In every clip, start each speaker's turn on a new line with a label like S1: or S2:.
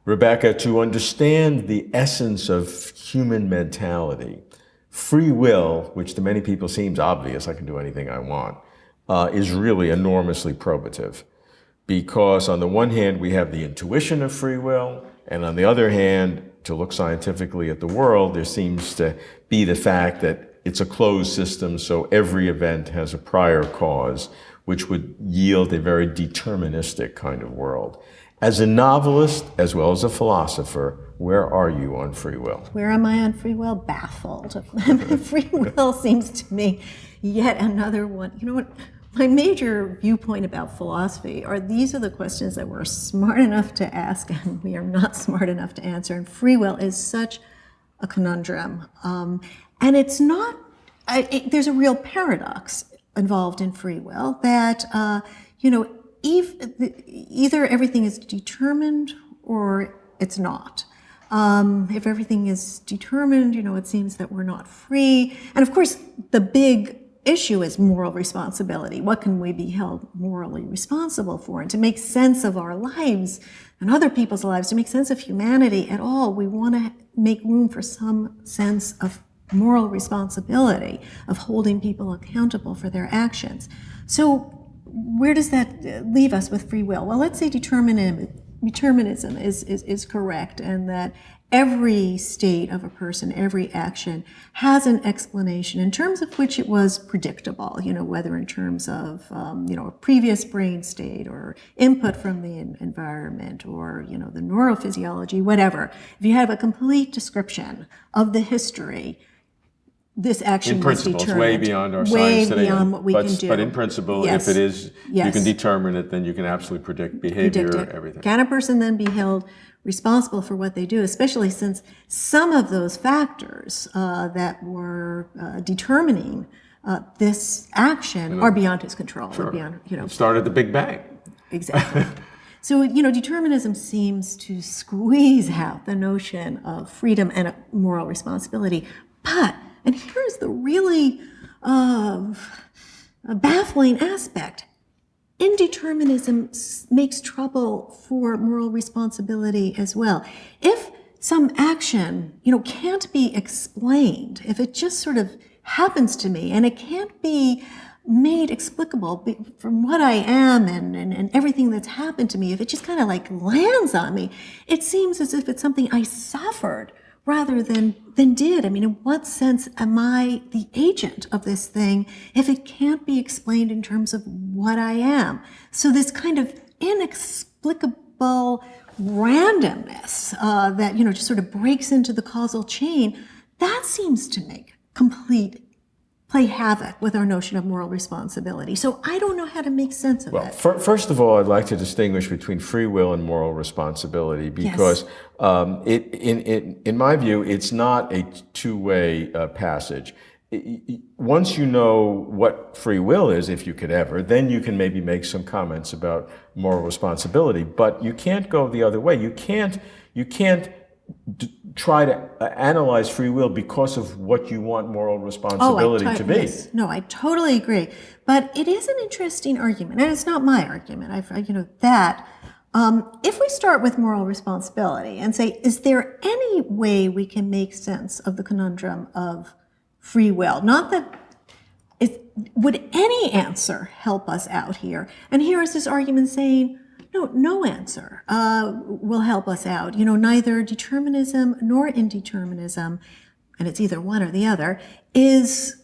S1: Rebecca, to understand the essence of human mentality, free will, which to many people seems obvious, I can do anything I want, is really enormously probative. Because on the one hand, we have the intuition of free will, and on the other hand, to look scientifically at the world, there seems to be the fact that it's a closed system, so every event has a prior cause, which would yield a very deterministic kind of world. As a novelist, as well as a philosopher, where are you on free will?
S2: Where am I on free will? Baffled. Free will seems to me yet another one. You know what? My major viewpoint about philosophy are these are the questions that we're smart enough to ask and we are not smart enough to answer. And free will is such a conundrum. And it's not, there's a real paradox involved in free will that, either everything is determined or it's not. If everything is determined, it seems that we're not free. And of course, the big issue is moral responsibility. What can we be held morally responsible for? And to make sense of our lives and other people's lives, to make sense of humanity at all, we want to make room for some sense of moral responsibility, of holding people accountable for their actions. So where does that leave us with free will? Well, let's say determinism is correct, and that every state of a person, every action has an explanation in terms of which it was predictable, whether in terms of, a previous brain state or input from the environment or, the neurophysiology, whatever. If you have a complete description of the history, this action was determined. In principle, it's
S1: way beyond our science today.
S2: Way beyond what we can do.
S1: But in principle,
S2: yes.
S1: if it is,
S2: yes.
S1: you can determine it, then you can absolutely predict behavior, everything.
S2: Can a person then be held responsible for what they do, especially since some of those factors that were determining this action are beyond his control.
S1: Sure.
S2: Or beyond,
S1: It started the Big Bang.
S2: Exactly. So, determinism seems to squeeze out the notion of freedom and moral responsibility. But, and here's the really baffling aspect, indeterminism makes trouble for moral responsibility as well. If some action, can't be explained, if it just sort of happens to me and it can't be made explicable from what I am and everything that's happened to me, if it just kind of like lands on me, it seems as if it's something I suffered rather than did. I mean, in what sense am I the agent of this thing if it can't be explained in terms of what I am? So this kind of inexplicable randomness that, just sort of breaks into the causal chain, that seems to make play havoc with our notion of moral responsibility. So I don't know how to make sense of that.
S1: Well, first of all, I'd like to distinguish between free will and moral responsibility because in my view, it's not a two-way passage. Once you know what free will is, if you could ever, then you can maybe make some comments about moral responsibility. But you can't go the other way. You can't try to analyze free will because of what you want moral responsibility to be.
S2: Yes. No, I totally agree. But it is an interesting argument, and it's not my argument. If we start with moral responsibility and say, is there any way we can make sense of the conundrum of free will? Not that would any answer help us out here? And here is this argument saying, no answer will help us out. Neither determinism nor indeterminism, and it's either one or the other, is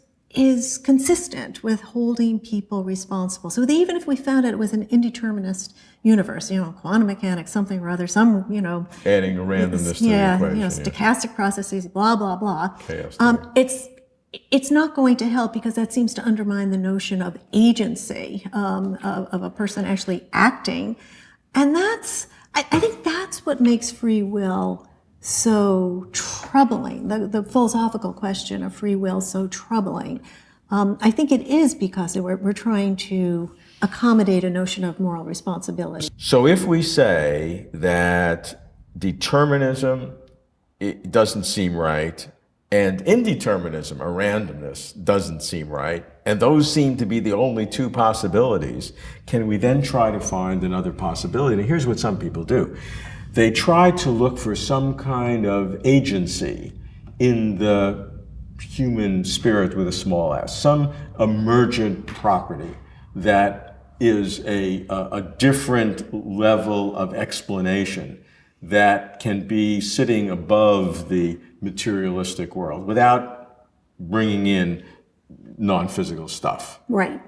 S2: consistent with holding people responsible. So even if we found out it was an indeterminist universe, quantum mechanics, something or other, some,
S1: adding a randomness to the equation.
S2: Stochastic processes, blah, blah, blah.
S1: Chaos.
S2: It's not going to help because that seems to undermine the notion of agency of a person actually acting. And I think that's what makes free will so troubling, the philosophical question of free will so troubling. I think it is because we're trying to accommodate a notion of moral responsibility.
S1: So if we say that determinism, it doesn't seem right, and indeterminism, or randomness, doesn't seem right, and those seem to be the only two possibilities, can we then try to find another possibility? And here's what some people do. they try to look for some kind of agency in the human spirit with a small s, some emergent property that is a different level of explanation that can be sitting above the materialistic world without bringing in non-physical stuff.
S2: Right.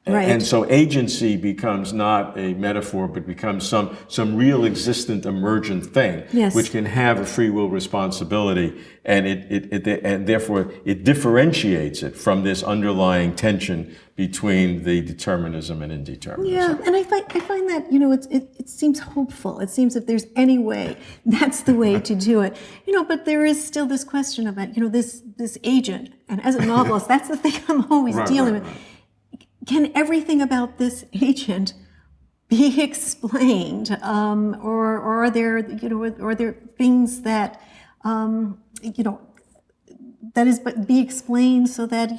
S2: Right.
S1: And so agency becomes not a metaphor, but becomes some real existent emergent thing,
S2: Yes.
S1: which can have a free will responsibility, and and therefore it differentiates it from this underlying tension between the determinism and indeterminism.
S2: Yeah, and I find that, it seems hopeful. It seems if there's any way, that's the way to do it. But there is still this question about, this agent, and as a novelist, that's the thing I'm always dealing with. Can everything about this agent be explained, or are there, are there things that, that is but be explained so that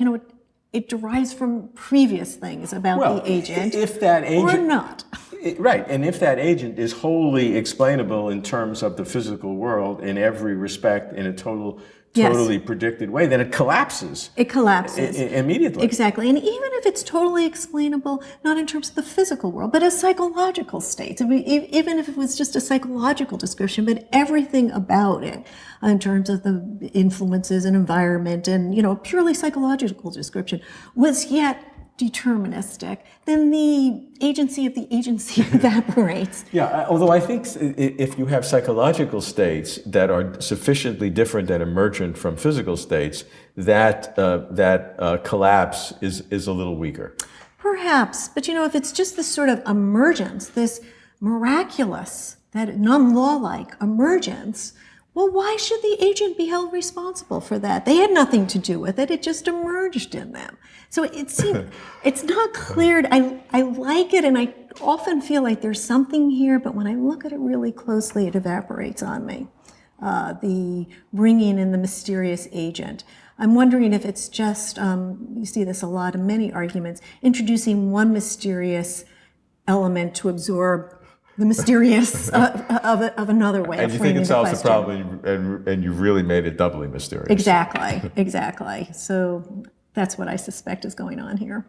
S2: it derives from previous things about the agent,
S1: if that agent,
S2: or not?
S1: Right, and if that agent is wholly explainable in terms of the physical world in every respect, in a totally predicted way, then it collapses.
S2: It collapses
S1: immediately.
S2: Exactly, and even if it's totally explainable, not in terms of the physical world, but as psychological states. I mean, even if it was just a psychological description, but everything about it, in terms of the influences and environment, and purely psychological description, was yet deterministic, then the agency of the agency evaporates.
S1: Yeah, although I think if you have psychological states that are sufficiently different and emergent from physical states, that collapse is a little weaker.
S2: Perhaps, but if it's just this sort of emergence, this miraculous, that non-law-like emergence, well, why should the agent be held responsible for that? They had nothing to do with it. It just emerged in them. So it seems, it's not clear. I like it, and I often feel like there's something here, but when I look at it really closely, it evaporates on me. The bringing in the mysterious agent. I'm wondering if it's just, you see this a lot in many arguments, introducing one mysterious element to absorb the mysterious of another way.
S1: And you think it solves the problem, and you've really made it doubly mysterious.
S2: Exactly. So that's what I suspect is going on here.